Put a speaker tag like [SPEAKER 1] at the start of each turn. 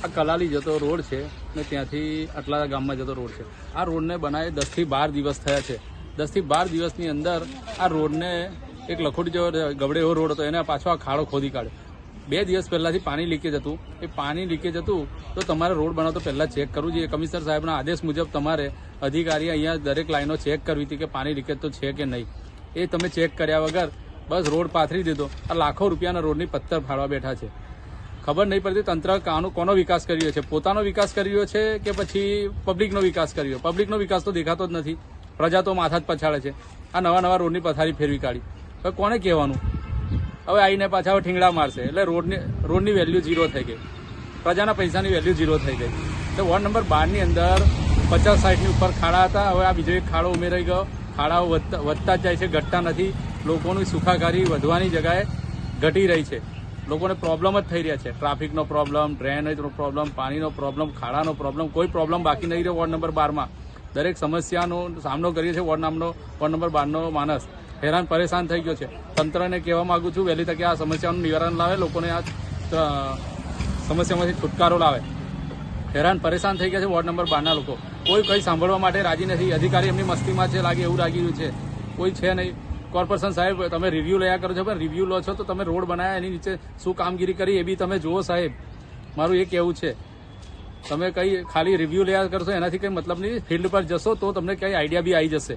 [SPEAKER 1] આ કલાલી જતો રોડ છે ને ત્યાંથી આટલા ગામમાં જતો રોડ છે. આ રોડને બનાવે 10 થી 12 દિવસ થયા છે. 10 થી 12 દિવસની અંદર આ રોડને એક લખોટી જેવો ગબડે એવો રોડ હતો, એને પાછો આ ખાડો ખોદી કાઢ્યો. 2 દિવસ પહેલાથી પાણી લીકેજ હતું. એ પાણી લીકેજ હતું તો તમારે રોડ બનાવતો પહેલાં ચેક કરવું જોઈએ. કમિશનર સાહેબના આદેશ મુજબ તમારે અધિકારી અહીંયા દરેક લાઈનો ચેક કરવી હતી કે પાણી લીકેજ તો છે કે નહીં. એ તમે ચેક કર્યા વગર બસ રોડ પાથરી દીધો. આ લાખો રૂપિયાના રોડની પથ્થર ફાળવા બેઠા છે. ખબર નહીં પડતી તંત્ર કોનો વિકાસ કરી રહ્યો છે, પોતાનો વિકાસ કરી રહ્યો છે કે પછી પબ્લિકનો વિકાસ કરી રહ્યો. પબ્લિકનો વિકાસ તો દેખાતો જ નથી. પ્રજા તો માથા જ પછાડે છે. આ નવા રોડની પથારી ફેરવી કાઢી. હવે કોને કહેવાનું? હવે આવીને પાછા ઠીંગડા મારશે એટલે રોડની વેલ્યુ 0 થઈ ગઈ. પ્રજાના પૈસાની વેલ્યુ 0 થઈ ગઈ. એટલે વોર્ડ નંબર 12 ની અંદર 50-60 ઉપર ખાડા હતા. હવે આ બીજો એક ખાડો ઉમેરાઈ ગયો. ખાડાઓ વધતા જ જાય છે, ઘટતા નથી. લોકોની સુખાકારી વધવાની જગ્યાએ ઘટી રહી છે. લોકોને પ્રોબ્લેમ જ થઈ રહ્યા છે. ટ્રાફિકનો પ્રોબ્લેમ, ડ્રેનેજનો પ્રોબ્લેમ, પાણીનો પ્રોબ્લેમ, ખાડાનો પ્રોબ્લેમ, કોઈ પ્રોબ્લેમ બાકી નહીં રહ્યો વોર્ડ નંબર 12માં. દરેક સમસ્યાનો સામનો કરીએ છીએ વોર્ડ નંબર 12નો માણસ હેરાન પરેશાન થઈ ગયો છે. તંત્રને કહેવા માંગુ છું વહેલી તકે આ સમસ્યાનું નિવારણ લાવે, લોકોને આ સમસ્યામાંથી છુટકારો લાવે. હેરાન પરેશાન થઈ ગયા છે વોર્ડ નંબર 12ના લોકો. કોઈ કંઈ સાંભળવા માટે રાજી નથી. અધિકારી એમની મસ્તીમાં છે, લાગે એવું લાગી રહ્યું છે. કોઈ છે નહીં. કોર્પોરેશન સાહેબ તમે રિવ્યૂ લયા કરો છો, પણ રિવ્યૂ લો છો તો તમે રોડ બનાવ્યા એની નીચે શું કામગીરી કરી એ બી તમે જુઓ સાહેબ. મારું એ કહેવું છે. તમે કંઈ ખાલી રિવ્યૂ લયા કરશો એનાથી કંઈ મતલબ નહીં. ફિલ્ડ પર જશો તો તમને કંઈ આઈડિયા બી આવી જશે.